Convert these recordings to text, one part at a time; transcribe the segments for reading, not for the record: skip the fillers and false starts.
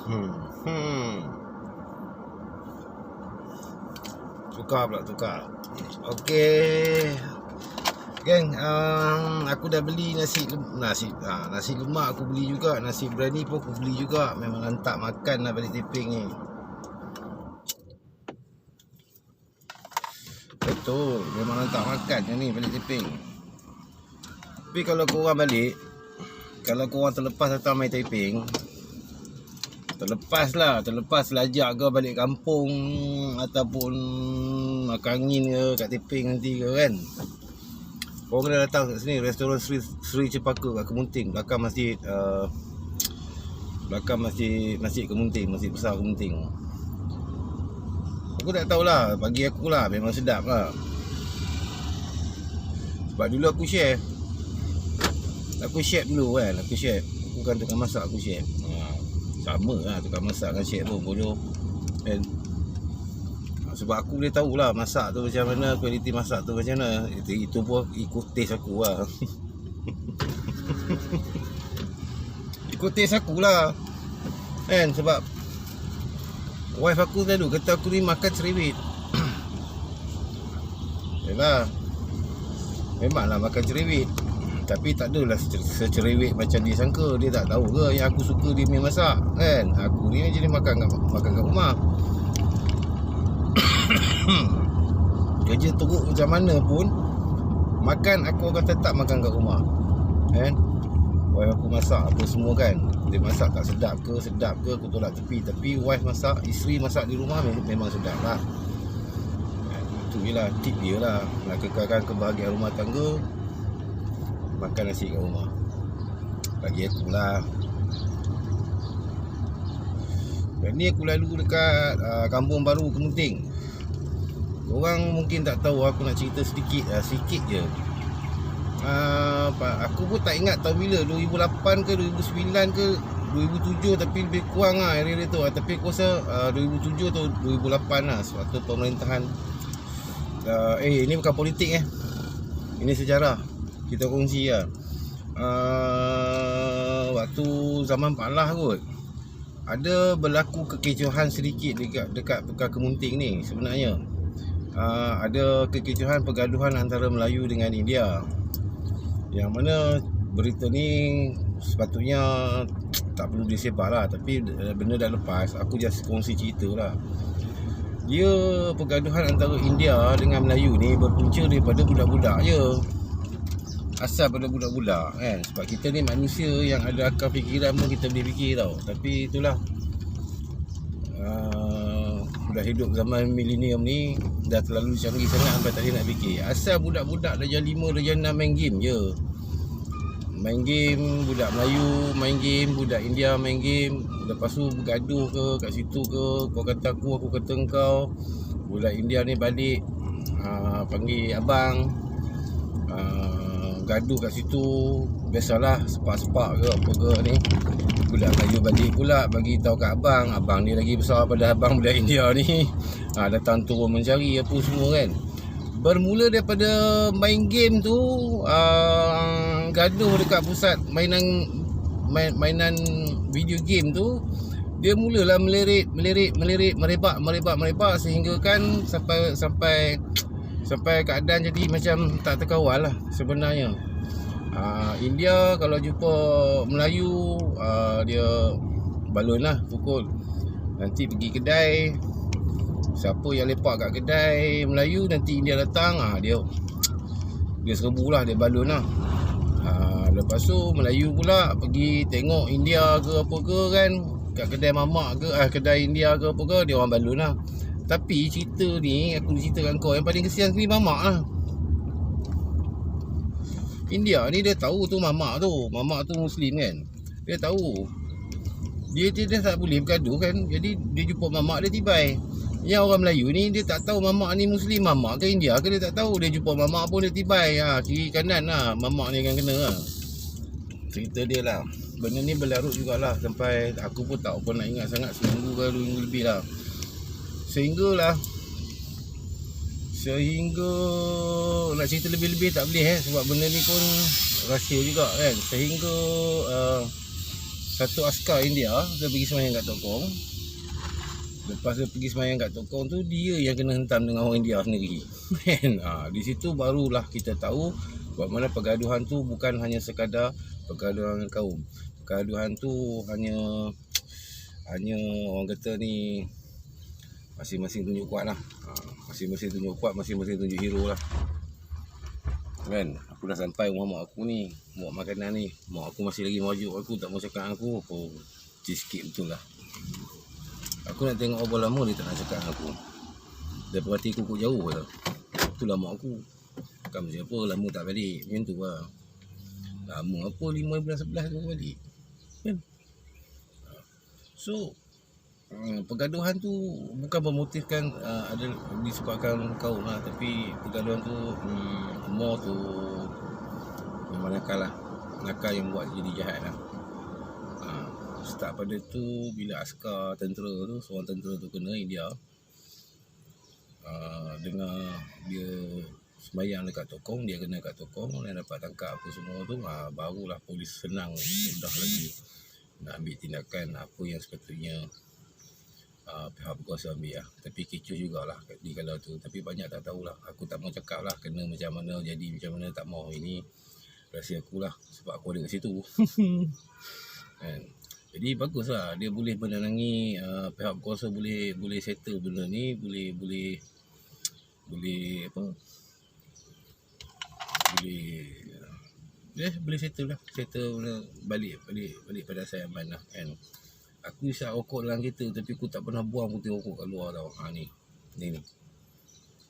Hmm. Hmm. Tukar pula, tukar. Okey. Geng, aku dah beli nasi lemak aku beli juga, nasi biryani pun aku beli juga. Memang lantak makan lah balik Tiping ni. Betul, memang lantak makan yang ni balik Tiping. Tapi kalau korang balik, kalau korang terlepas datang main Tiping, terlepas lajak ke balik kampung ataupun makan angin ke kat Tiping nanti ke kan, korang kena datang kat sini, restoran Sri Cepaka kat Kemunting, belakang masjid Masjid Kemunting, Masjid Besar Kemunting. Aku tak tahulah, bagi aku lah memang sedap lah. Sebab dulu aku share dulu kan, aku kan tukang masak, aku share. Sama lah tukang masak dengan chef pun bodoh kan. Sebab aku boleh tahulah masak tu macam mana, kualiti masak tu macam mana. Itu pun ikut taste aku lah. Ikut taste aku lah kan. Sebab wife aku selalu kata aku ni makan cerewet. Memanglah makan cerewet, tapi tak adalah secerewet macam dia sangka. Dia tak tahu ke yang aku suka dia main masak kan. Aku ni jadi makan kat rumah. Kerja teruk macam mana pun, makan aku akan tetap makan kat rumah kan. Wife aku masak apa semua kan, dia masak tak sedap ke aku tolak tepi. Tapi wife masak, isteri masak di rumah memang sedap lah. Itu je lah tip dia lah. Nak kekalkan kebahagiaan rumah tangga, makan nasi kat rumah. Bagi aku lah. Dan ni aku lalu dekat Kampung Baru Kemunting. Korang mungkin tak tahu, aku nak cerita sikit je. Aku pun tak ingat tahun bila, 2008 ke 2009 ke 2007, tapi lebih kurang lah area tu. Tapi aku rasa 2007 atau 2008 lah, suatu pemerintahan. Ini bukan politik ini sejarah, kita kongsi lah. Waktu zaman Pak Lah kot, ada berlaku kekecohan sedikit dekat Kemunting ni sebenarnya. Ada kekecohan pergaduhan antara Melayu dengan India, yang mana berita ni sepatutnya tak perlu disebar lah. Tapi benda dah lepas, aku just kongsi cerita lah. Dia pergaduhan antara India dengan Melayu ni berpunca daripada budak-budak je. Asal pada budak-budak kan. Sebab kita ni manusia yang ada akal fikiran pun kita boleh fikir tau. Tapi itulah, dah hidup zaman milenium ni dah terlalu canggih sangat sampai tak boleh nak fikir. Asal budak-budak darjah 5, darjah 6 main game je. Main game, budak Melayu main game, budak India main game. Lepas tu bergaduh ke kat situ ke, kau kata aku kata kau. Budak India ni balik panggil abang, gaduh kat situ. Biasalah, sepak-sepak ke apa ke ni. Budak Melayu balik pula bagi tahu kat abang. Abang ni lagi besar pada abang budak India ni. Datang turun mencari apa semua kan. Bermula daripada main game tu, gaduh dekat pusat mainan video game tu. Dia mulalah melirik, merebak sehingga kan sampai keadaan jadi macam tak terkawal lah sebenarnya. India kalau jumpa Melayu, dia balon lah, pukul. Nanti pergi kedai, siapa yang lepak kat kedai Melayu, nanti India datang, dia serbu lah, dia balon lah. Lepas tu Melayu pula pergi tengok India ke apa ke kan, kat kedai mamak ke, kedai India ke apa ke, dia orang balon lah. Tapi cerita ni aku ceritakan kau, yang paling kesian sekali mamak lah. India ni dia tahu tu mamak tu Muslim kan. Dia tahu dia tak boleh bergaduh kan. Jadi dia jumpa mamak dia tibai. Yang orang Melayu ni dia tak tahu mamak ni Muslim, mamak ke India ke, dia tak tahu. Dia jumpa mamak pun dia tibai, kiri kanan lah, mamak ni akan kena lah. Cerita dia lah. Benda ni berlarut jugalah sampai aku pun tak apa nak ingat sangat, seminggu ke 2 minggu lebih lah. Sehingga nak cerita lebih-lebih tak boleh sebab benda ni pun rahsia juga kan. Sehingga satu askar India, dia pergi semayang kat Tokong. Lepas dia pergi semayang kat Tokong tu, dia yang kena hentam dengan orang India sendiri. Di situ barulah kita tahu bahawa mana pergaduhan tu bukan hanya sekadar pergaduhan kaum. Pergaduhan tu hanya orang kata ni masing-masing tunjuk kuat lah. Masing-masing tunjuk kuat, masing-masing tunjuk hero lah. Kan, aku dah sampai rumah mak aku ni, buat makanan ni. Mak aku masih lagi majuk aku, tak mau cakap dengan aku. Cheesecake betul lah. Aku nak tengok berapa lama dia tak nak cakap dengan aku. Dia perhati aku jauh lah. Itulah mak aku. Bukan macam apa, lama tak balik. Macam tu lah. Lama apa, 5 bulan 11 tu balik. Kan? So, pergaduhan tu bukan bermotifkan ada disebabkan kaum lah, tapi pergaduhan tu more tu memang nakal yang buat jadi jahat lah. Start pada tu bila askar tentera tu, seorang tentera tu kena India, dengar dia sembahyang dekat Tokong, dia kena kat Tokong dan dapat tangkap apa semua tu, barulah polis senang mudah lagi nak ambil tindakan apa yang sepatutnya pihak berkuasa ambil lah. Tapi kecoh jugalah di kala tu. Tapi banyak tak tahulah. Aku tak mau cakap lah kena macam mana, jadi macam mana, tak mau. Ini rahsia aku lah, sebab aku ada kat situ. Kan? Jadi baguslah dia boleh menenangi, pihak berkuasa boleh settle benda ni, boleh settle lah, balik pada asal aman lah kan. Aku isap rokok dalam kereta, tapi aku tak pernah buang putih rokok kat luar tau. Ni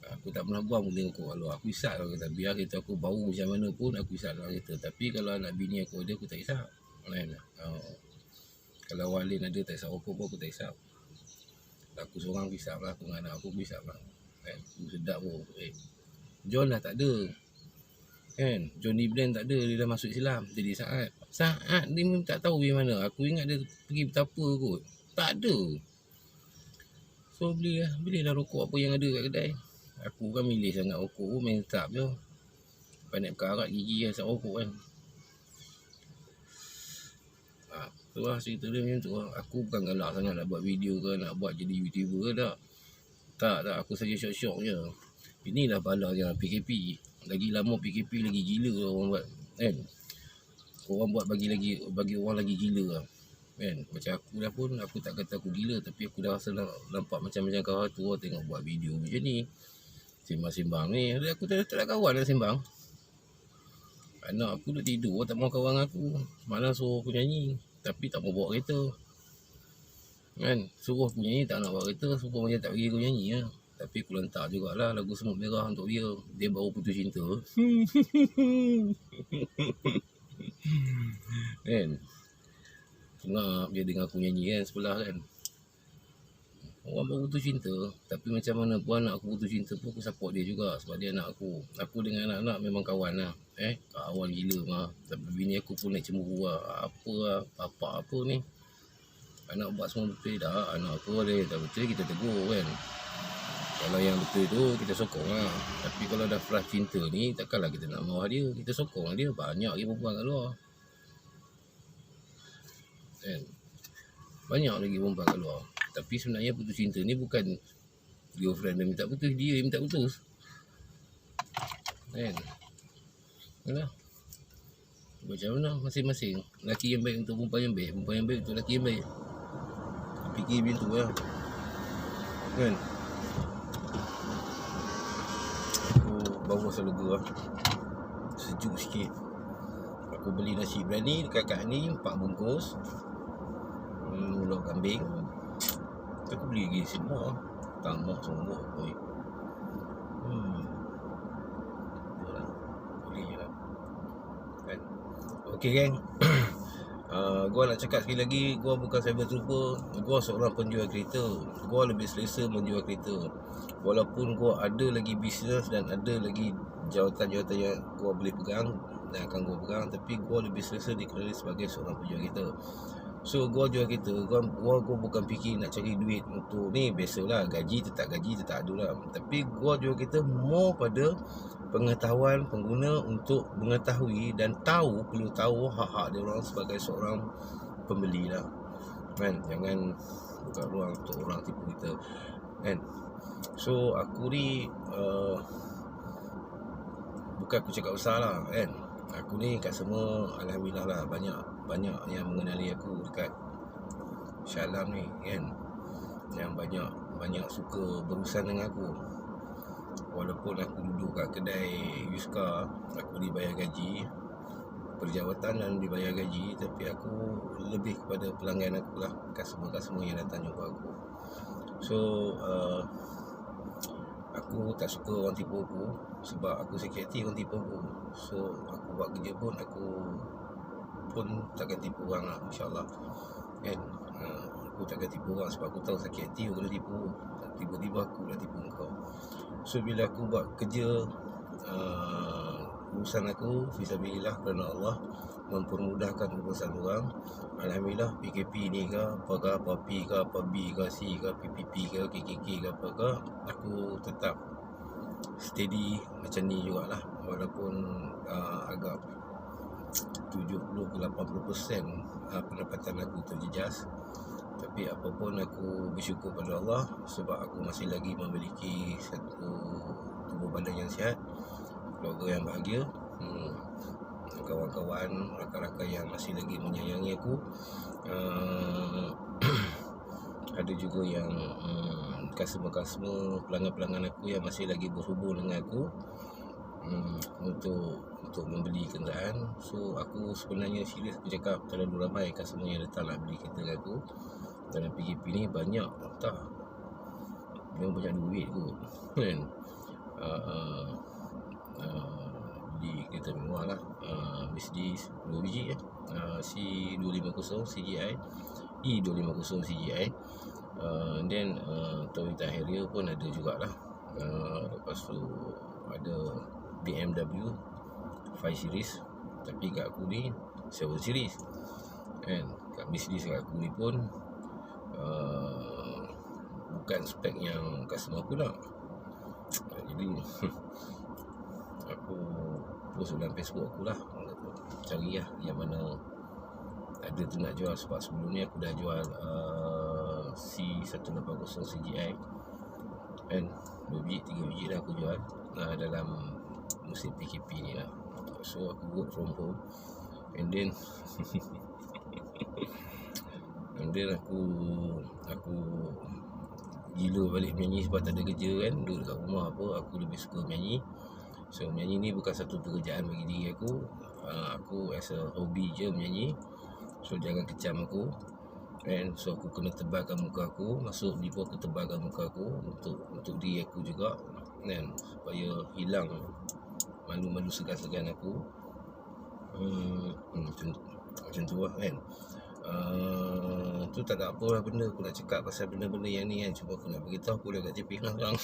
aku tak pernah buang putih rokok kat luar. Aku isap kalau kata, biar kereta aku bau macam mana pun aku isap dalam kereta. Tapi kalau anak bini aku ada, aku tak isap kan? Kalau orang lain ada tak isap rokok pun aku tak isap. Aku seorang aku isap lah, aku dengan anak aku isap lah kan? Aku sedap pun. John dah tak ada kan, Johnny Blend tak ada, dia dah masuk Islam. Jadi Saat dia tak tahu pergi mana. Aku ingat dia pergi betapa kot, tak ada. So belilah rokok apa yang ada kat kedai. Aku kan milih sangat rokok pun, main tetap je. Pandai berkarat gigi asap rokok kan. Tu lah cerita dia macam tu lah. Aku bukan galak sangat nak buat video ke, nak buat jadi YouTuber ke, tak, aku saja syok-syok je. Inilah bala yang PKP. Lagi lama PKP lagi gila orang buat kan. Orang buat bagi orang lagi gila lah kan. Macam aku dah pun, aku tak kata aku gila, tapi aku dah rasa nampak macam-macam kawan tu orang tengok buat video macam ni, simbang-simbang ni. Aku tak ada kawan nak simbang. Anak aku dah tidur, tak mau kawan aku. Malah suruh aku nyanyi, tapi tak mau bawa kereta kan. Suruh aku nyanyi, tak nak bawa kereta. Suruh macam tak bagi aku nyanyi lah. Tapi aku letak jugalah lagu Semut Merah untuk dia. Dia baru putus cinta kan. Ngap dia dengar aku nyanyi kan sebelah kan. Orang baru putus cinta, tapi macam mana pun anak aku putus cinta pun aku support dia juga, sebab dia anak aku. Aku dengan anak-anak memang kawan lah kawan gila mah. Tapi bini aku pun naik cemburu lah. Apa ni, anak buat semua betul dah. Anak aku ada tak betul, kita tegur kan. Kalau yang betul tu kita sokong lah. Tapi kalau dah flash cinta ni, takkanlah kita nak marah dia. Kita sokong dia. Banyak lagi perempuan kat luar kan? Banyak lagi perempuan kat luar. Tapi sebenarnya putus cinta ni bukan girlfriend dia minta putus, dia yang minta putus kan. Yalah, macam mana masing-masing. Lelaki yang baik untuk perempuan yang baik, perempuan yang baik untuk lelaki yang baik. Fikir macam tu lah kan. Baru rasa lega lah, sejuk sikit. Aku beli nasi biryani dekat Kak ni 4 bungkus, ulat kambing. Aku beli lagi semua, tambah semua boleh je lah kan. Ok geng. Gua nak cakap sekali lagi, gua bukan cyber trooper. Gua seorang penjual kereta. Gua lebih selesa menjual kereta. Walaupun gua ada lagi bisnes dan ada lagi jawatan-jawatan yang gua boleh pegang dan akan gua pegang, tapi gua lebih selesa dikenali sebagai seorang penjual kereta. So gua jual kereta, gua bukan fikir nak cari duit untuk ni. Biasalah, gaji tetap ada lah. Tapi gua jual kereta more pada pengetahuan pengguna untuk mengetahui dan perlu tahu hak-hak dia orang sebagai seorang pembeli lah kan. Jangan buka ruang untuk orang tipu kita kan. So aku ni bukan aku cakap besar lah kan. Aku ni kat semua alhamdulillah lah, banyak yang mengenali aku dekat Shah Alam ni kan, yang banyak suka berurusan dengan aku. Walaupun aku duduk kat kedai Yuska, aku dibayar gaji perjawatan dan dibayar gaji, tapi aku lebih kepada pelanggan aku lah, customer yang datang jumpa aku. So aku tak suka orang tipu aku, sebab aku sakit hati orang tipu aku. So aku buat kerja pun, aku pun takkan tipu orang lah, insyaAllah kan. Aku takkan tipu orang sebab aku tahu sakit hati aku kena tipu. Tiba-tiba aku dah tipu kau. So bila aku buat kerja urusan aku fisabilillah kerana Allah, mempermudahkan urusan orang, alhamdulillah. PKP ni ke apa ke, apa P ke, apa B ke, C ke, PPP ke, KKK ke apa ke, aku tetap steady macam ni jugalah. Walaupun agak 70 ke 80% pendapatan aku terjejas, tapi apapun aku bersyukur pada Allah sebab aku masih lagi memiliki satu tubuh badan yang sihat, keluarga yang bahagia, kawan-kawan, rakan-rakan yang masih lagi menyayangi aku. Ada juga yang customer-customer, pelanggan-pelanggan aku yang masih lagi berhubung dengan aku untuk membeli kenderaan. So aku sebenarnya serius aku cakap, terlalu ramai customer yang datang nak beli kereta dengan aku. Dalam PKP ni banyak tak, dia banyak duit kot kan. Beli kereta mewah lah, Mercedes 2 biji C250 CGI, E250 CGI, then Toyota Harrier pun ada jugalah. Lepas tu ada BMW 5 series, tapi kat aku ni 7 series kan. Kat Mercedes kat aku ni pun bukan spek yang customer aku nak. Jadi aku post dalam Facebook aku lah, cari lah yang mana ada tu nak jual. Sebab sebelum ni aku dah jual C180 CGI kan, 2 biji 3 biji dah aku jual dalam musim PKP ni lah. So aku work from home, and then aku gila balik menyanyi sebab tak ada kerja kan, duduk dekat rumah apa. Aku lebih suka menyanyi. So menyanyi ni bukan satu pekerjaan bagi diri aku. Aku as a hobi je menyanyi. So jangan kecam aku kan. So aku kena tebalkan muka aku, masuk ni pun aku tebalkan muka aku untuk diri aku juga kan, supaya hilang malu-malu segan-segan aku. Macam tu lah kan. Tu tak ada apa lah benda aku nak cakap pasal benda-benda yang ni kan. Cuma aku nak beritahu aku dah kat taping lah sekarang.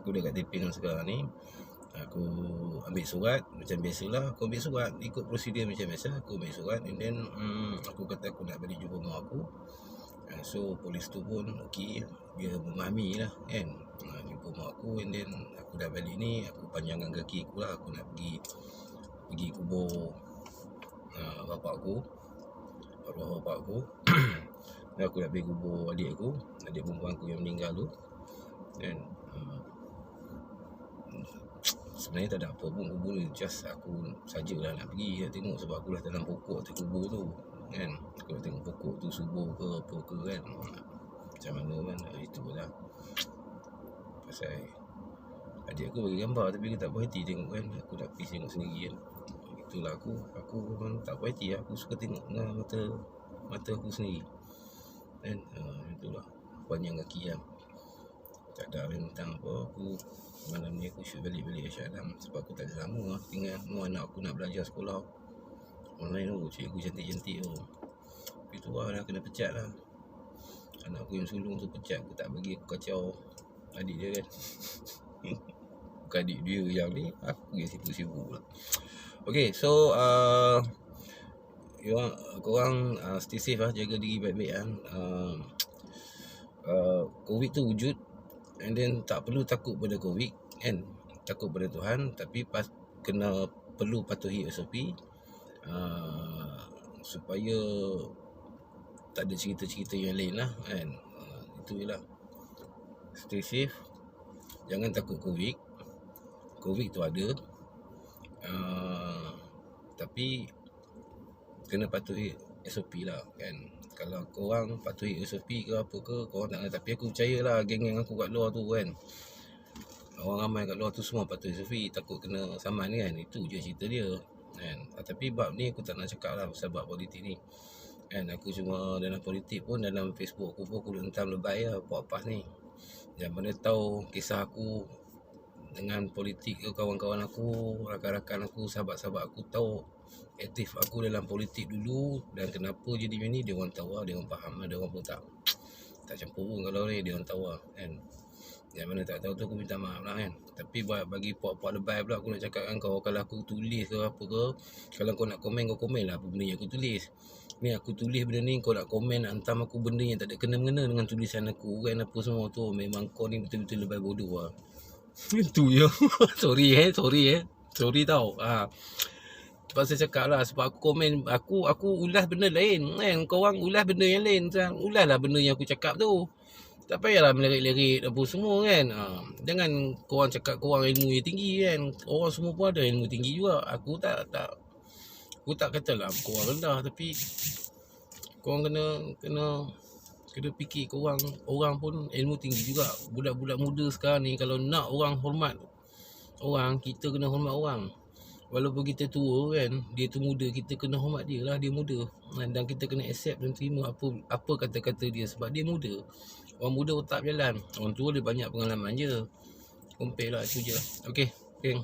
Aku dah kat taping lah sekarang ni. Aku ambil surat macam biasalah. Aku ambil surat, ikut prosedur macam biasa. Aku ambil surat, and then aku kata aku nak balik jumpa mak aku. So polis tu pun okey, dia memahami lah kan. Jumpa mak aku, and then aku dah balik ni. Aku panjangkan kaki aku lah. Aku nak pergi kubur bapak aku, arwah bapak aku. Dan aku nak pergi kubur adik perempuan aku yang meninggal tu. Dan sebenarnya tak ada apa pun kubur ni, just aku sajalah nak pergi, nak tengok. Sebab aku dah tanam pokok di kubur tu kan. Aku nak tengok pokok tu subur ke apa ke kan, macam mana kan. Itu lah pasal adik aku bagi gambar, tapi aku tak puas hati tengok kan. Aku nak pergi tengok sendiri kan. Itulah aku memang tak puas hati. Aku suka tengok dengan mata aku sendiri kan. Itulah panjang kaki lah. Tak ada tentang apa. Aku malam ni aku shoot balik Shah Alam sebab aku tak ada lama lah tinggal. Anak aku nak belajar sekolah online tu, cikgu cantik-cantik tu. Tapi tu lah, dah kena pecat lah. Anak aku yang sulung tu pecat. Aku tak bagi, aku kacau adik dia kan. Bukan adik dia yang ni, aku yang sibuk-sibuk lah. Okay, so korang stay safe lah, jaga diri baik-baik kan. COVID tu wujud, and then tak perlu takut pada COVID kan. Takut pada Tuhan, tapi perlu patuhi SOP. supaya tak ada cerita-cerita yang lain lah kan. Itu je lah. Stay safe. Jangan takut Covid. Covid tu ada, tapi kena patuhi SOP lah kan. Kalau korang patuhi SOP ke apa ke, korang tak. Tapi aku percayalah geng-geng aku kat luar tu kan, orang ramai kat luar tu semua patuhi SOP. Takut kena saman kan. Itu je cerita dia kan. Tapi bab ni aku tak nak cakap lah pasal bab politik ni kan. Aku cuma dalam politik pun, dalam Facebook aku pun aku hentam lebay lah apa-apa ni. Yang mana tahu kisah aku dengan politik ke, kawan-kawan aku, rakan-rakan aku, sahabat-sahabat aku tahu aktif aku dalam politik dulu. Dan kenapa jadi macam ni, dia orang tahu lah, dia orang faham lah. Dia orang pun tak campur pun kalau ni, dia orang tahu lah kan. Yang mana tak tahu tu aku minta maaf lah kan. Tapi bagi puak-puak lebay pula aku nak cakap kan kau, kalau aku tulis ke apa ke, kalau kau nak komen, kau komen lah apa benda yang aku tulis. Ni aku tulis benda ni, kau nak komen, nak hantam aku benda yang tak ada kena-mengena dengan tulisan aku kan, apa semua tu. Memang kau ni betul-betul lebay bodoh lah. Itu je. Sorry tau. Pasal cakap lah, sebab aku komen, aku ulas benda lain kan. Korang ulas benda yang lain. Ulas lah benda yang aku cakap tu. Tak payahlah melirik-lirik apa semua kan. Jangan korang cakap korang ilmu yang tinggi kan. Orang semua pun ada ilmu tinggi juga. Aku tak katalah korang rendah, tapi korang kena fikir orang pun ilmu tinggi juga. Budak-budak muda sekarang ni, kalau nak orang hormat orang, kita kena hormat orang. Walaupun kita tua kan, dia tu muda, kita kena hormat dia lah, dia muda. Dan kita kena accept dan terima apa kata-kata dia, sebab dia muda. Orang muda otak berjalan, orang tua dia banyak pengalaman je. Compare lah, itu je lah. Okay, geng.